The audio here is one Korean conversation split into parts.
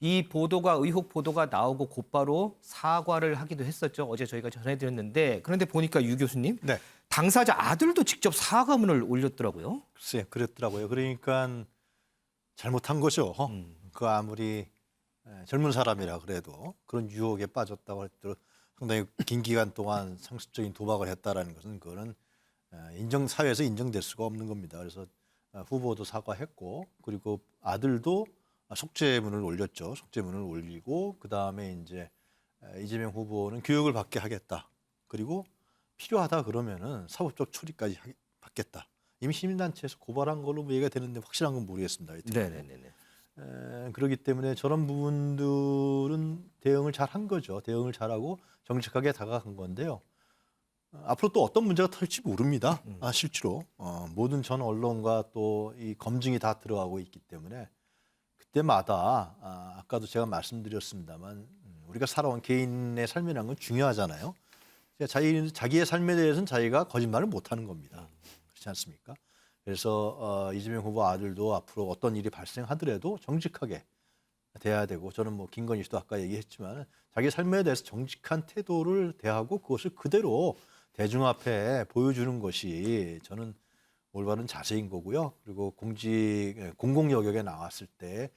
이 보도가 의혹 보도가 나오고 곧바로 사과를 하기도 했었죠. 어제 저희가 전해드렸는데 그런데 보니까 유 교수님 네, 당사자 아들도 직접 사과문을 올렸더라고요. 글쎄 그랬더라고요. 그러니까 잘못한 거죠. 그 아무리 젊은 사람이라 그래도 그런 유혹에 빠졌다고 할지라도 상당히 긴 기간 동안 상습적인 도박을 했다라는 것은 그거는 사회에서 인정될 수가 없는 겁니다. 그래서 후보도 사과했고 그리고 아들도 속죄문을 올렸죠. 속죄문을 올리고 그 다음에 이제 이재명 후보는 교육을 받게 하겠다. 그리고 필요하다 그러면은 사법적 처리까지 받겠다. 이미 시민단체에서 고발한 걸로 뭐 얘기가 되는데 확실한 건 모르겠습니다. 네네네. 그렇기 때문에 저런 부분들은 대응을 잘 한 거죠. 대응을 잘하고 정직하게 다가간 건데요. 앞으로 또 어떤 문제가 터질지 모릅니다. 실제로 모든 전 언론과 또 이 검증이 다 들어가고 있기 때문에 그때마다 아까도 제가 말씀드렸습니다만 우리가 살아온 개인의 삶이라는 건 중요하잖아요. 자기의 삶에 대해서는 자기가 거짓말을 못하는 겁니다. 그렇지 않습니까? 그래서 이재명 후보 아들도 앞으로 어떤 일이 발생하더라도 정직하게 돼야 되고 저는 뭐 김건희 씨도 아까 얘기했지만 자기 삶에 대해서 정직한 태도를 대하고 그것을 그대로 대중 앞에 보여주는 것이 저는 올바른 자세인 거고요. 그리고 공공 영역에 나왔을 때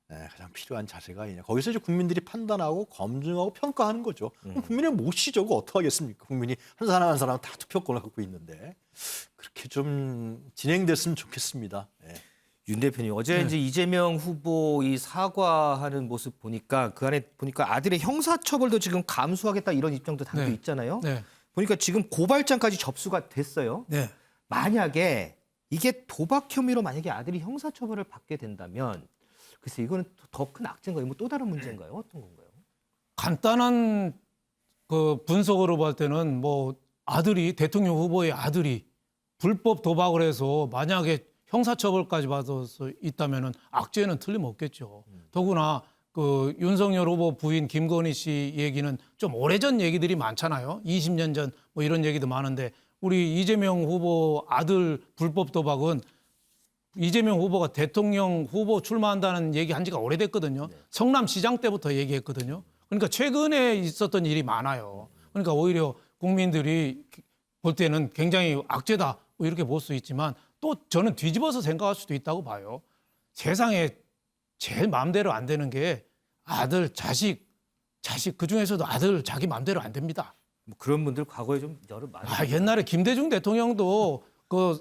가장 필요한 자세가 아니냐. 거기서 이제 국민들이 판단하고 검증하고 평가하는 거죠. 국민의 몫이죠. 그거 어떡하겠습니까? 국민이 한 사람 한 사람 다 투표권을 갖고 있는데 그렇게 좀 진행됐으면 좋겠습니다. 네. 윤 대표님 어제 이제 이재명 후보 이 사과하는 모습 보니까 그 안에 보니까 아들의 형사처벌도 지금 감수하겠다 이런 입장도 담겨 네. 있잖아요. 네. 보니까 지금 고발장까지 접수가 됐어요. 네. 만약에 이게 도박 혐의로 만약에 아들이 형사처벌을 받게 된다면 글쎄 이거는 더 큰 악재인가요? 뭐 또 다른 문제인가요? 어떤 건가요? 간단한 그 분석으로 볼 때는 뭐 아들이 대통령 후보의 아들이 불법 도박을 해서 만약에 형사처벌까지 받아서 있다면은 악재는 틀림없겠죠. 더구나 그 윤석열 후보 부인 김건희 씨 얘기는 좀 오래전 얘기들이 많잖아요. 20년 전 뭐 이런 얘기도 많은데 우리 이재명 후보 아들 불법 도박은 이재명 후보가 대통령 후보 출마한다는 얘기 한 지가 오래됐거든요. 성남시장 때부터 얘기했거든요. 그러니까 최근에 있었던 일이 많아요. 그러니까 오히려 국민들이 볼 때는 굉장히 악재다 뭐 이렇게 볼 수 있지만 또 저는 뒤집어서 생각할 수도 있다고 봐요. 세상에 제일 마음대로 안 되는 게 아들, 자식 그중에서도 아들 자기 마음대로 안 됩니다. 뭐 그런 분들 과거에 좀 여러 많이 옛날에 김대중 대통령도 그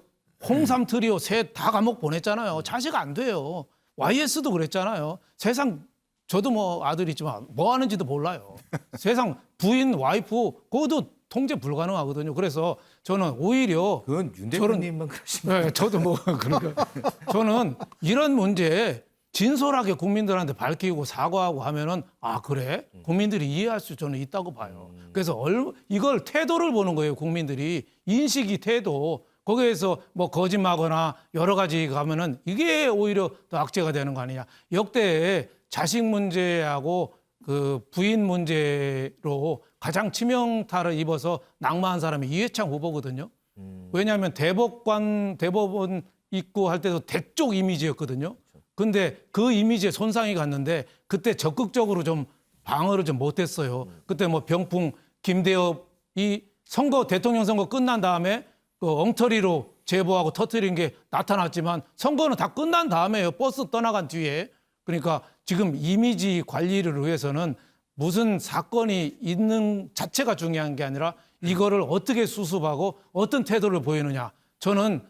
홍삼 트리오 셋 다 감옥 보냈잖아요. 자식 안 돼요. YS도 그랬잖아요. 세상 저도 뭐 아들이지만 뭐 하는지도 몰라요. 세상 부인, 와이프 그것도 통제 불가능하거든요. 그래서 저는 오히려 그건 윤 대표님만 그러시면 네, 저도 뭐 그러니까 저는 이런 문제에 진솔하게 국민들한테 밝히고 사과하고 하면은 아 그래 국민들이 이해할 수 저는 있다고 봐요. 그래서 이걸 태도를 보는 거예요. 국민들이 인식이 태도 거기에서 뭐 거짓말하거나 여러 가지 가면은 이게 오히려 더 악재가 되는 거 아니냐. 역대 자식 문제하고 그 부인 문제로 가장 치명타를 입어서 낙마한 사람이 이해창 후보거든요. 왜냐하면 대법원 입구할 때도 대쪽 이미지였거든요. 근데 그 이미지에 손상이 갔는데 그때 적극적으로 좀 방어를 좀 못했어요. 그때 뭐 병풍 김대엽이 대통령 선거 끝난 다음에 그 엉터리로 제보하고 터뜨린 게 나타났지만 선거는 다 끝난 다음에요. 버스 떠나간 뒤에. 그러니까 지금 이미지 관리를 위해서는 무슨 사건이 있는 자체가 중요한 게 아니라 이거를 어떻게 수습하고 어떤 태도를 보이느냐. 저는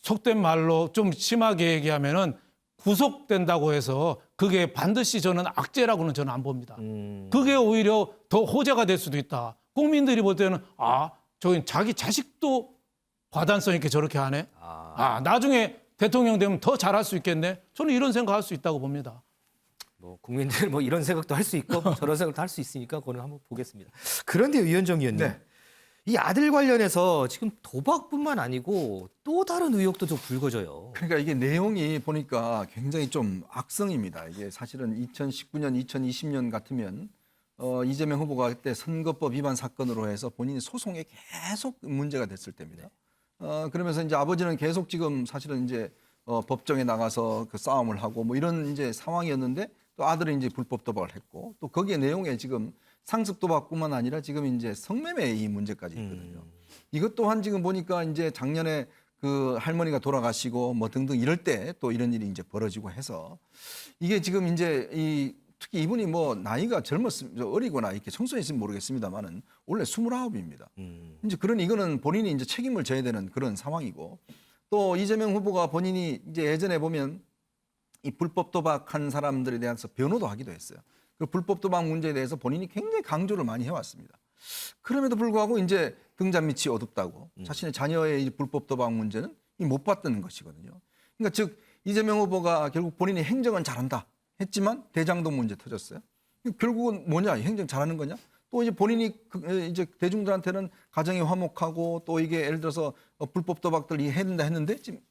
속된 말로 좀 심하게 얘기하면은 구속된다고 해서 그게 반드시 저는 악재라고는 저는 안 봅니다. 그게 오히려 더 호재가 될 수도 있다. 국민들이 볼 때는 저기 자기 자식도 과단성 있게 저렇게 하네. 나중에 대통령 되면 더 잘할 수 있겠네. 저는 이런 생각할 수 있다고 봅니다. 뭐 국민들 뭐 이런 생각도 할 수 있고 저런 생각도 할 수 있으니까 그거는 한번 보겠습니다. 그런데 위원정 의원님, 이 아들 관련해서 지금 도박뿐만 아니고 또 다른 의혹도 좀 불거져요. 그러니까 이게 내용이 보니까 굉장히 좀 악성입니다. 이게 사실은 2019년, 2020년 같으면 이재명 후보가 그때 선거법 위반 사건으로 해서 본인이 소송에 계속 문제가 됐을 때입니다. 그러면서 이제 아버지는 계속 지금 사실은 이제 법정에 나가서 그 싸움을 하고 뭐 이런 이제 상황이었는데 또 또 아들이 이제 불법 도박을 했고 또 거기에 내용에 지금 상습 도박뿐만 아니라 지금 이제 성매매 이 문제까지 있거든요. 이것 또한 지금 보니까 이제 작년에 그 할머니가 돌아가시고 뭐 등등 이럴 때 또 이런 일이 이제 벌어지고 해서 이게 지금 이제 이 특히 이분이 뭐 나이가 어리거나 이렇게 청소년일지는 모르겠습니다만은 원래 29입니다. 이제 그런 이거는 본인이 이제 책임을 져야 되는 그런 상황이고 또 이재명 후보가 본인이 이제 예전에 보면 이 불법 도박한 사람들에 대해서 변호도 하기도 했어요. 그 불법 도박 문제에 대해서 본인이 굉장히 강조를 많이 해왔습니다. 그럼에도 불구하고 이제 등잔 밑이 어둡다고 자신의 자녀의 이 불법 도박 문제는 못 봤다는 것이거든요. 그러니까 즉 이재명 후보가 결국 본인이 행정은 잘한다 했지만 대장동 문제 터졌어요. 결국은 뭐냐? 행정 잘하는 거냐? 또 이제 본인이 이제 대중들한테는 가정이 화목하고 또 이게 예를 들어서 불법 도박들 해야 된다 했는데 지금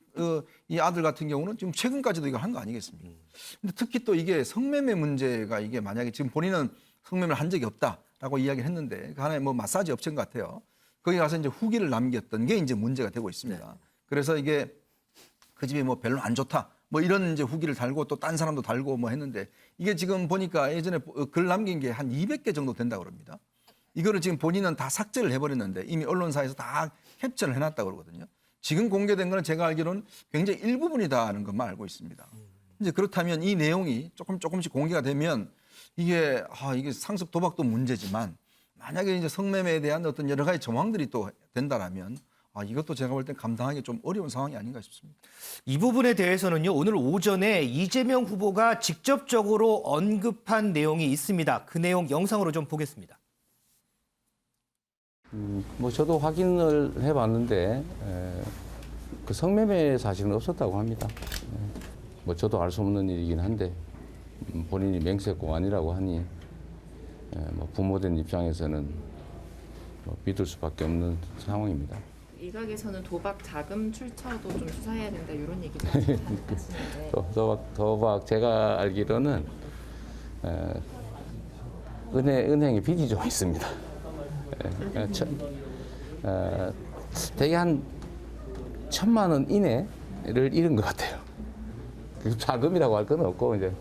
이 아들 같은 경우는 지금 최근까지도 이걸 한 거 아니겠습니까? 근데 특히 또 이게 성매매 문제가 이게 만약에 지금 본인은 성매매를 한 적이 없다라고 이야기를 했는데 그 하나의 뭐 마사지 업체인 것 같아요. 거기 가서 이제 후기를 남겼던 게 이제 문제가 되고 있습니다. 네. 그래서 이게 그 집이 뭐 별로 안 좋다. 뭐 이런 이제 후기를 달고 또 딴 사람도 달고 뭐 했는데 이게 지금 보니까 예전에 글 남긴 게 한 200개 정도 된다고 그럽니다. 이거를 지금 본인은 다 삭제를 해버렸는데 이미 언론사에서 다 캡처를 해놨다고 그러거든요. 지금 공개된 거는 제가 알기로는 굉장히 일부분이다 하는 것만 알고 있습니다. 이제 그렇다면 이 내용이 조금씩 공개가 되면 이게 상습 도박도 문제지만 만약에 이제 성매매에 대한 어떤 여러 가지 정황들이 또 된다라면 이것도 제가 볼 땐 감당하기 좀 어려운 상황이 아닌가 싶습니다. 이 부분에 대해서는요, 오늘 오전에 이재명 후보가 직접적으로 언급한 내용이 있습니다. 그 내용 영상으로 좀 보겠습니다. 뭐 저도 확인을 해봤는데 그 성매매 사실은 없었다고 합니다. 뭐 저도 알 수 없는 일이긴 한데 본인이 맹세공안이라고 하니 뭐 부모된 입장에서는 뭐 믿을 수밖에 없는 상황입니다. 일각에서는 도박 자금 출처도 좀 수사해야 된다 이런 얘기도 하시는데 도박 제가 알기로는 은행에 빚이 좀 있습니다. 대개 한 1,000만 원 이내를 잃은 것 같아요. 자금이라고 할 건 없고 이제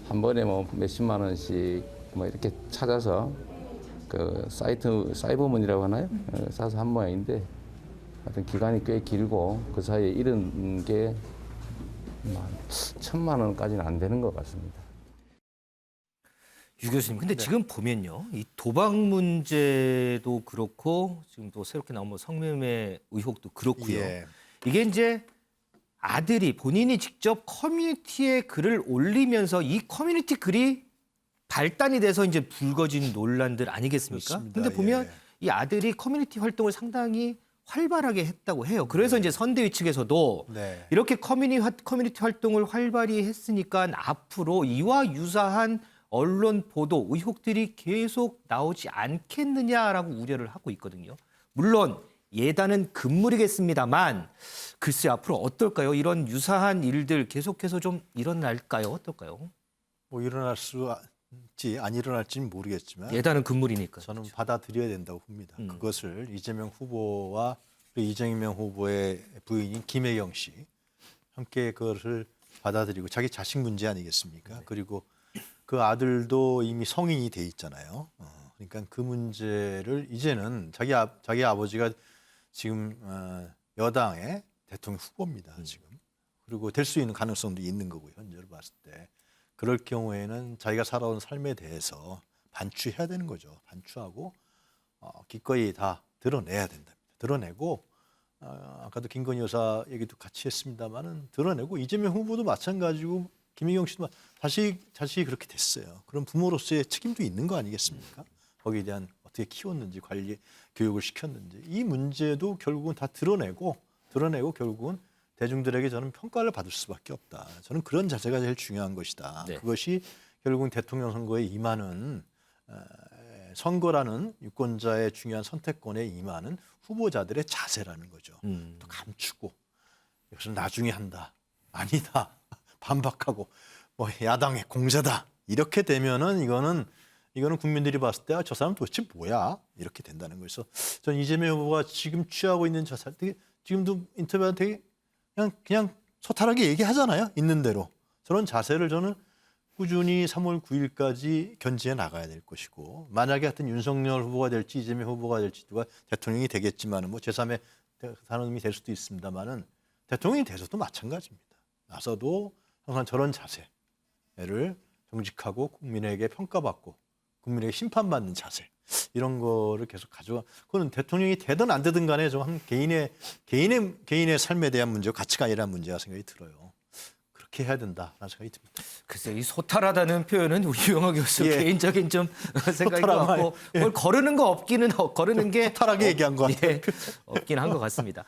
한 번에 뭐 몇십만 원씩 뭐 이렇게 찾아서 그 사이버머니라고 하나요? 사서 한 모양인데 하여튼 기간이 꽤 길고 그 사이에 잃은 게 1,000만 원까지는 안 되는 것 같습니다. 유 교수님, 근데 지금 보면요, 이 도박 문제도 그렇고 지금 또 새롭게 나온 뭐 성매매 의혹도 그렇고요. 예. 이게 이제 아들이 본인이 직접 커뮤니티에 글을 올리면서 이 커뮤니티 글이 발단이 돼서 이제 불거진 논란들 아니겠습니까? 그렇습니다. 근데 보면 예. 이 아들이 커뮤니티 활동을 상당히 활발하게 했다고 해요. 그래서 이제 선대위 측에서도 네. 이렇게 커뮤니티 활동을 활발히 했으니까 앞으로 이와 유사한 언론 보도 의혹들이 계속 나오지 않겠느냐라고 우려를 하고 있거든요. 물론 예단은 금물이겠습니다만 글쎄 앞으로 어떨까요? 이런 유사한 일들 계속해서 좀 일어날까요? 어떨까요? 뭐 일어날 수지 안 일어날지는 모르겠지만 예단은 금물이니까. 저는 받아들여야 된다고 봅니다. 그것을 이재명 후보와 이재명 후보의 부인인 김혜경 씨 함께 그것을 받아들이고 자기 자식 문제 아니겠습니까? 네. 그리고 그 아들도 이미 성인이 돼 있잖아요. 그러니까 그 문제를 이제는 자기 아버지가 지금 여당의 대통령 후보입니다. 지금. 그리고 될 수 있는 가능성도 있는 거고요. 현재로 봤을 때. 그럴 경우에는 자기가 살아온 삶에 대해서 반추해야 되는 거죠. 반추하고 기꺼이 다 드러내야 된답니다. 드러내고 아까도 김건희 여사 얘기도 같이 했습니다마는 드러내고 이재명 후보도 마찬가지고 김희경 씨도 자식이 그렇게 됐어요. 그럼 부모로서의 책임도 있는 거 아니겠습니까? 거기에 대한 어떻게 키웠는지 관리 교육을 시켰는지 이 문제도 결국은 다 드러내고 결국은 대중들에게 저는 평가를 받을 수밖에 없다. 저는 그런 자세가 제일 중요한 것이다. 네. 그것이 결국은 대통령 선거에 임하는 선거라는 유권자의 중요한 선택권에 임하는 후보자들의 자세라는 거죠. 또 감추고 이것은 나중에 한다. 아니다. 반박하고 뭐 야당의 공세다. 이렇게 되면은 이거는 국민들이 봤을 때 저 사람 도대체 뭐야? 이렇게 된다는 거예요. 그래서 전 이재명 후보가 지금 취하고 있는 자세 되게 지금도 인터뷰할 때 그냥 소탈하게 얘기하잖아요. 있는 대로. 저런 자세를 저는 꾸준히 3월 9일까지 견지해 나가야 될 것이고 만약에 하여튼 윤석열 후보가 될지 이재명 후보가 될지 누가 대통령이 되겠지만은 뭐 제3의 산업이 될 수도 있습니다만은 대통령이 돼서도 마찬가지입니다. 나서도 항상 저런 자세를 정직하고 국민에게 평가받고 국민에게 심판받는 자세 이런 거를 계속 가져가. 그거는 대통령이 되든 안 되든 간에 좀 한 개인의 삶에 대한 문제고 가치관이라는 문제가 생각이 들어요. 그렇게 해야 된다라는 생각이 듭니다. 글쎄 이 소탈하다는 표현은 우리 유영하 교수 예. 개인적인 좀 생각인 것 같고 뭘 거르는 거 없기는 거르는 게 소탈하게 얘기한 것 같아요. 예, 없긴 한 것 같습니다.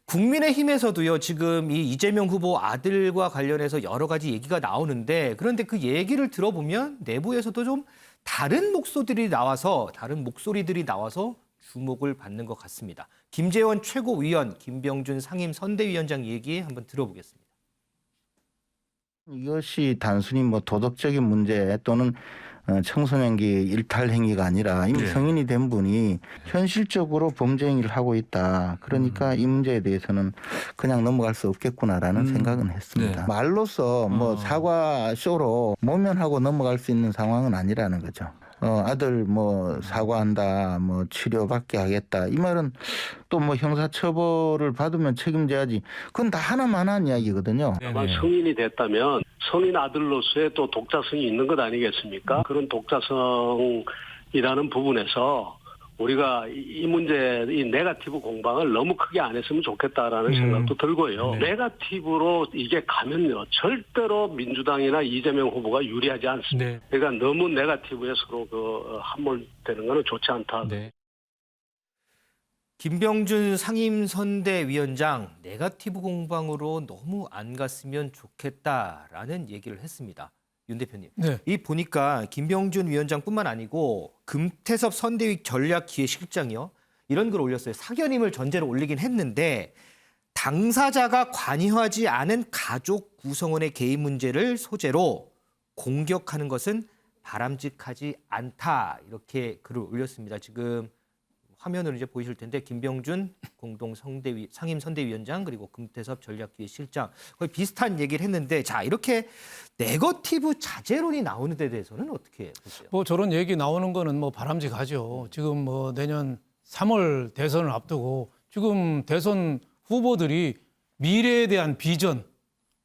국민의힘에서도요 지금 이 이재명 후보 아들과 관련해서 여러 가지 얘기가 나오는데 그런데 그 얘기를 들어보면 내부에서도 좀 다른 목소리들이 나와서 주목을 받는 것 같습니다. 김재원 최고위원, 김병준 상임선대위원장 얘기 한번 들어보겠습니다. 이것이 단순히 뭐 도덕적인 문제 또는 청소년기 일탈 행위가 아니라 이미 성인이 된 분이 현실적으로 범죄 행위를 하고 있다. 그러니까 이 문제에 대해서는 그냥 넘어갈 수 없겠구나라는 생각은 했습니다. 말로써 뭐 사과 쇼로 모면하고 넘어갈 수 있는 상황은 아니라는 거죠. 아들 뭐 사과한다, 뭐 치료받게 하겠다. 이 말은 또 뭐 형사처벌을 받으면 책임져야지. 그건 다 하나만한 이야기거든요. 아마 성인이 됐다면 성인 아들로서의 또 독자성이 있는 것 아니겠습니까? 그런 독자성이라는 부분에서 우리가 이 문제, 이 네거티브 공방을 너무 크게 안 했으면 좋겠다라는 생각도 들고요. 네거티브로 이게 가면요. 절대로 민주당이나 이재명 후보가 유리하지 않습니다. 그러니까 너무 네거티브에 서로 함몰되는 것은 좋지 않다. 김병준 상임선대위원장 네거티브 공방으로 너무 안 갔으면 좋겠다라는 얘기를 했습니다. 윤 대표님. 네. 이 보니까 김병준 위원장뿐만 아니고 금태섭 선대위 전략기획실장이요. 이런 글 올렸어요. 사견임을 전제로 올리긴 했는데 당사자가 관여하지 않은 가족 구성원의 개인 문제를 소재로 공격하는 것은 바람직하지 않다. 이렇게 글을 올렸습니다. 지금 화면으로 이제 보이실 텐데 김병준 상임선대위원장 그리고 금태섭 전략기획실장 거의 비슷한 얘기를 했는데 자 이렇게 네거티브 자제론이 나오는 데 대해서는 어떻게 보세요? 뭐 저런 얘기 나오는 거는 뭐 바람직하죠. 지금 뭐 내년 3월 대선을 앞두고 지금 대선 후보들이 미래에 대한 비전,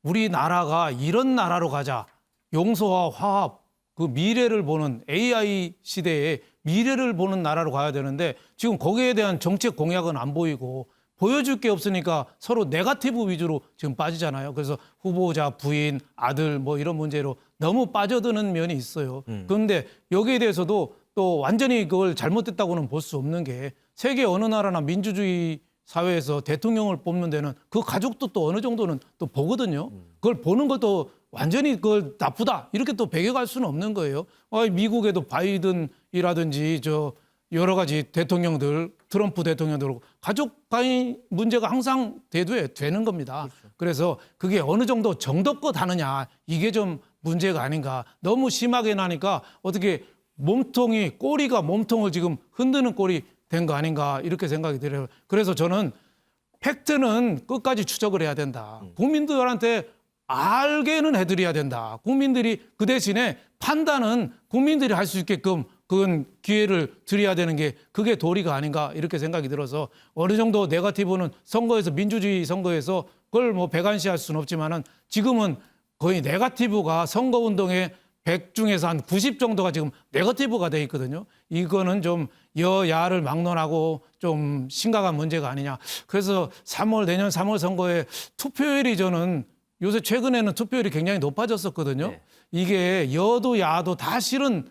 우리나라가 이런 나라로 가자, 용서와 화합, 그 미래를 보는 AI 시대에 미래를 보는 나라로 가야 되는데 지금 거기에 대한 정책 공약은 안 보이고 보여줄 게 없으니까 서로 네거티브 위주로 지금 빠지잖아요. 그래서 후보자, 부인, 아들 뭐 이런 문제로 너무 빠져드는 면이 있어요. 그런데 여기에 대해서도 또 완전히 그걸 잘못됐다고는 볼 수 없는 게 세계 어느 나라나 민주주의 사회에서 대통령을 뽑는 데는 그 가족도 또 어느 정도는 또 보거든요. 그걸 보는 것도 완전히 그걸 나쁘다 이렇게 또 배격할 수는 없는 거예요. 미국에도 바이든이라든지 저 여러 가지 대통령들, 트럼프 대통령들 가족 간의 문제가 항상 대두에 되는 겁니다. 그래서 그게 어느 정도 정도껏 하느냐 이게 좀 문제가 아닌가. 너무 심하게 나니까 어떻게 꼬리가 몸통을 지금 흔드는 꼴이 된 거 아닌가 이렇게 생각이 들어요. 그래서 저는 팩트는 끝까지 추적을 해야 된다. 국민들한테 알게는 해드려야 된다. 국민들이 그 대신에 판단은 국민들이 할 수 있게끔 그건 기회를 드려야 되는 게 그게 도리가 아닌가 이렇게 생각이 들어서 어느 정도 네거티브는 선거에서 민주주의 선거에서 그걸 뭐 배관시할 수는 없지만은 지금은 거의 네거티브가 선거운동의 100 중에서 한 90 정도가 지금 네거티브가 돼 있거든요. 이거는 좀 여야를 막론하고 좀 심각한 문제가 아니냐. 그래서 내년 3월 선거에 투표율이 저는 요새 최근에는 투표율이 굉장히 높아졌었거든요. 네. 이게 여도 야도 다 싫은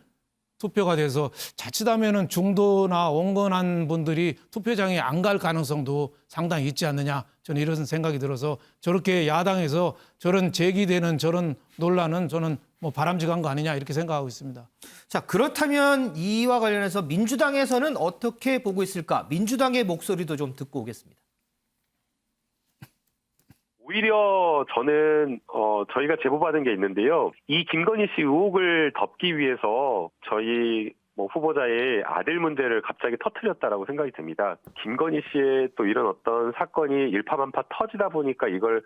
투표가 돼서 자칫하면은 중도나 온건한 분들이 투표장에 안 갈 가능성도 상당히 있지 않느냐. 저는 이런 생각이 들어서 저렇게 야당에서 저런 제기되는 저런 논란은 저는 뭐 바람직한 거 아니냐 이렇게 생각하고 있습니다. 자 그렇다면 이와 관련해서 민주당에서는 어떻게 보고 있을까? 민주당의 목소리도 좀 듣고 오겠습니다. 오히려 저는 저희가 제보받은 게 있는데요. 이 김건희 씨 의혹을 덮기 위해서 저희 후보자의 아들 문제를 갑자기 터뜨렸다라고 생각이 듭니다. 김건희 씨의 또 이런 어떤 사건이 일파만파 터지다 보니까 이걸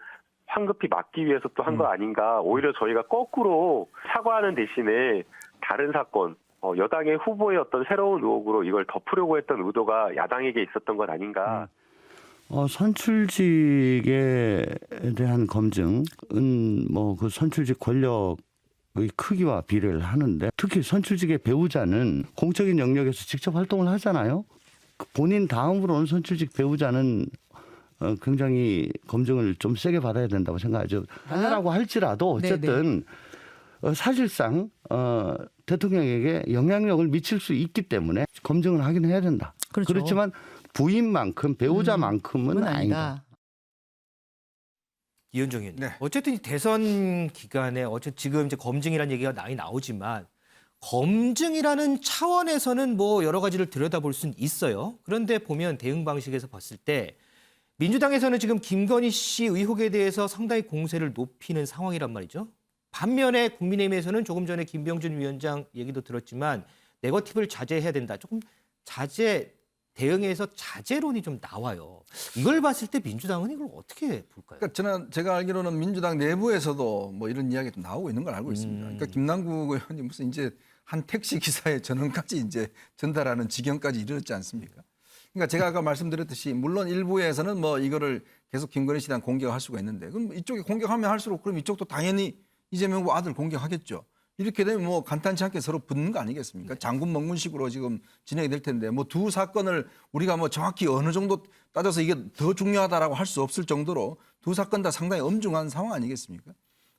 황급히 막기 위해서 또 한 거 아닌가. 오히려 저희가 거꾸로 사과하는 대신에 다른 사건, 여당의 후보의 어떤 새로운 의혹으로 이걸 덮으려고 했던 의도가 야당에게 있었던 것 아닌가. 선출직에 대한 검증은 뭐 그 선출직 권력의 크기와 비례를 하는데, 특히 선출직의 배우자는 공적인 영역에서 직접 활동을 하잖아요. 본인 다음으로 온 선출직 배우자는 굉장히 검증을 좀 세게 받아야 된다고 생각하죠. 하나라고 할지라도 어쨌든 사실상 대통령에게 영향력을 미칠 수 있기 때문에 검증을 하긴 해야 된다. 그렇죠. 그렇지만 부인만큼 배우자만큼은 아니다. 이현정 의원님. 네. 어쨌든 이 대선 기간에 어쨌든 지금 이제 검증이라는 얘기가 많이 나오지만 검증이라는 차원에서는 뭐 여러 가지를 들여다볼 수는 있어요. 그런데 보면 대응 방식에서 봤을 때 민주당에서는 지금 김건희 씨 의혹에 대해서 상당히 공세를 높이는 상황이란 말이죠. 반면에 국민의힘에서는 조금 전에 김병준 위원장 얘기도 들었지만 네거티브를 자제해야 된다. 조금 대응에서 자제론이 좀 나와요. 이걸 봤을 때 민주당은 이걸 어떻게 볼까요? 그러니까 제가 알기로는 민주당 내부에서도 뭐 이런 이야기가 좀 나오고 있는 걸 알고 있습니다. 그러니까 김남국 의원이 무슨 이제 한 택시 기사의 전원까지 이제 전달하는 지경까지 이르렀지 않습니까? 그러니까 제가 아까 말씀드렸듯이 물론 일부에서는 뭐 이거를 계속 김건희 씨에 대한 공격을 할 수가 있는데 그럼 이쪽에 공격하면 할수록 그럼 이쪽도 당연히 이재명 후보 아들 공격하겠죠. 이렇게 되면 뭐 간단치 않게 서로 붙는 거 아니겠습니까? 장군 먹문식으로 지금 진행이 될 텐데 뭐 두 사건을 우리가 뭐 정확히 어느 정도 따져서 이게 더 중요하다라고 할 수 없을 정도로 두 사건 다 상당히 엄중한 상황 아니겠습니까?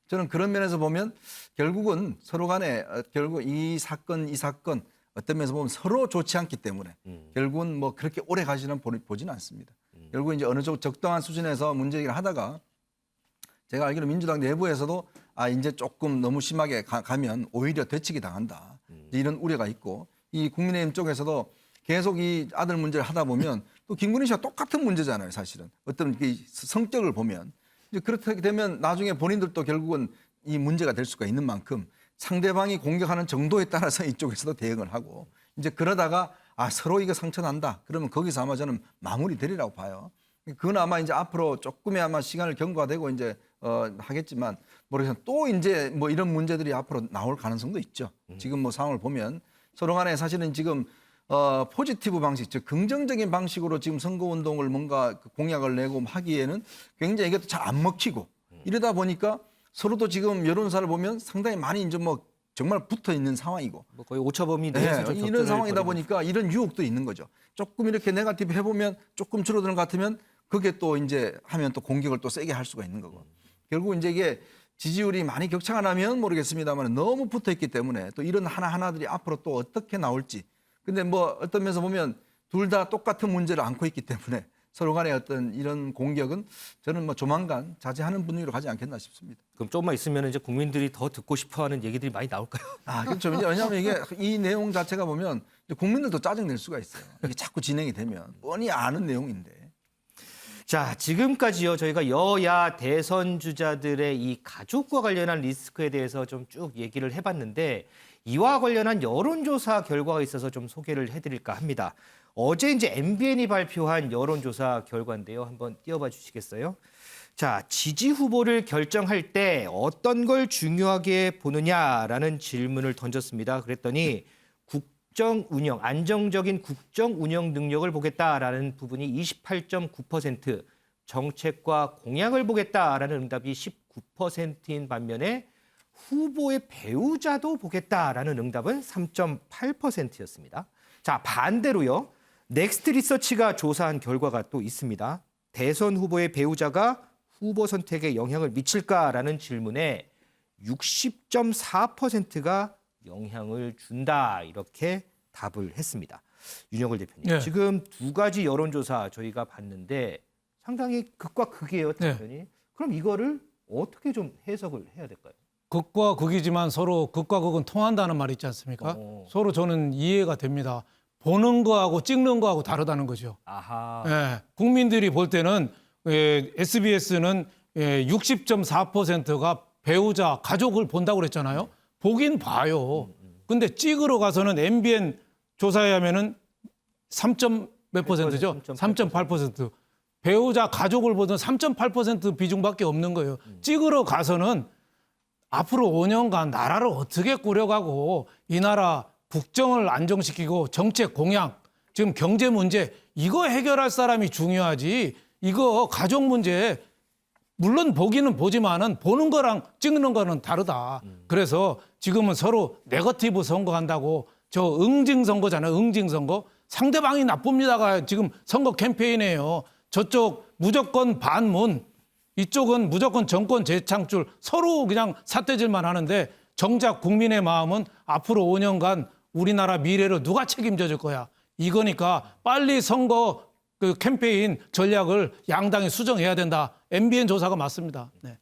저는 그런 면에서 보면 결국은 서로 간에 결국 이 사건 어떤 면에서 보면 서로 좋지 않기 때문에 결국은 뭐 그렇게 오래 가지는 보지는 않습니다. 결국 이제 어느 정도 적당한 수준에서 문제 제기를 하다가 제가 알기로 민주당 내부에서도 이제 조금 너무 심하게 가면 오히려 되치기 당한다. 이런 우려가 있고 이 국민의힘 쪽에서도 계속 이 아들 문제를 하다 보면 또 김건희 씨와 똑같은 문제잖아요. 사실은 어떤 성격을 보면 이제 그렇게 되면 나중에 본인들도 결국은 이 문제가 될 수가 있는 만큼 상대방이 공격하는 정도에 따라서 이쪽에서도 대응을 하고 이제 그러다가 서로 이거 상처난다. 그러면 거기서 아마 저는 마무리되리라고 봐요. 그건 아마 이제 앞으로 조금의 아마 시간을 경과되고 이제 하겠지만 모르겠어요. 또 이제 뭐 이런 문제들이 앞으로 나올 가능성도 있죠. 지금 뭐 상황을 보면 서로 간에 사실은 지금 포지티브 방식, 즉 긍정적인 방식으로 지금 선거운동을 뭔가 공약을 내고 하기에는 굉장히 이게 잘 안 먹히고 이러다 보니까 서로도 지금 여론사를 보면 상당히 많이 이제 뭐 정말 붙어 있는 상황이고 뭐 거의 오차범위 내에서 좀 이런 상황이다 보니까 이런 유혹도 있는 거죠. 조금 이렇게 네거티브 해보면 조금 줄어드는 것 같으면 그게 또 이제 하면 또 공격을 또 세게 할 수가 있는 거고 결국 이제 이게 지지율이 많이 격차가 나면 모르겠습니다만 너무 붙어 있기 때문에 또 이런 하나하나들이 앞으로 또 어떻게 나올지 근데 뭐 어떤 면에서 보면 둘 다 똑같은 문제를 안고 있기 때문에 서로 간의 어떤 이런 공격은 저는 뭐 조만간 자제하는 분위기로 가지 않겠나 싶습니다. 그럼 조금만 있으면 이제 국민들이 더 듣고 싶어하는 얘기들이 많이 나올까요? 그렇죠. 왜냐하면 이게 이 내용 자체가 보면 국민들도 짜증낼 수가 있어요. 이게 자꾸 진행이 되면 뻔히 아는 내용인데. 자, 지금까지요 저희가 여야 대선 주자들의 이 가족과 관련한 리스크에 대해서 좀 쭉 얘기를 해봤는데 이와 관련한 여론조사 결과가 있어서 좀 소개를 해드릴까 합니다. 어제 이제 MBN이 발표한 여론조사 결과인데요. 한번 띄워봐 주시겠어요? 자, 지지 후보를 결정할 때 어떤 걸 중요하게 보느냐라는 질문을 던졌습니다. 그랬더니 국정 운영, 안정적인 국정 운영 능력을 보겠다라는 부분이 28.9%, 정책과 공약을 보겠다라는 응답이 19%인 반면에 후보의 배우자도 보겠다라는 응답은 3.8%였습니다. 자, 반대로요. 넥스트 리서치가 조사한 결과가 또 있습니다. 대선 후보의 배우자가 후보 선택에 영향을 미칠까라는 질문에 60.4%가 영향을 준다 이렇게 답을 했습니다. 윤영걸 대표님, 네. 지금 두 가지 여론조사 저희가 봤는데 상당히 극과 극이에요, 답변이. 네. 그럼 이거를 어떻게 좀 해석을 해야 될까요? 극과 극이지만 서로 극과 극은 통한다는 말이 있지 않습니까? 서로 저는 이해가 됩니다. 보는 거하고 찍는 거하고 다르다는 거죠. 아하. 예, 국민들이 볼 때는 SBS는 60.4%가 배우자, 가족을 본다고 그랬잖아요. 보긴 봐요. 근데 찍으러 가서는 MBN 조사에 하면은 3. 몇 %죠? 3.8%. 배우자 가족을 보던 3.8% 비중밖에 없는 거예요. 찍으러 가서는 앞으로 5년간 나라를 어떻게 꾸려가고 이 나라 국정을 안정시키고 정책 공약, 지금 경제 문제 이거 해결할 사람이 중요하지. 이거 가족 문제 물론 보기는 보지만은 보는 거랑 찍는 거는 다르다. 그래서 지금은 서로 네거티브 선거한다고 저 응징 선거잖아요. 응징 선거. 상대방이 나쁩니다가 지금 선거 캠페인이에요. 저쪽 무조건 반문, 이쪽은 무조건 정권 재창출 서로 그냥 삿대질만 하는데 정작 국민의 마음은 앞으로 5년간 우리나라 미래를 누가 책임져 줄 거야. 이거니까 빨리 선거 그 캠페인 전략을 양당이 수정해야 된다. MBN 조사가 맞습니다. 네.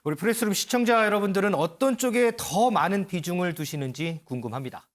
우리 프레스룸 시청자 여러분들은 어떤 쪽에 더 많은 비중을 두시는지 궁금합니다.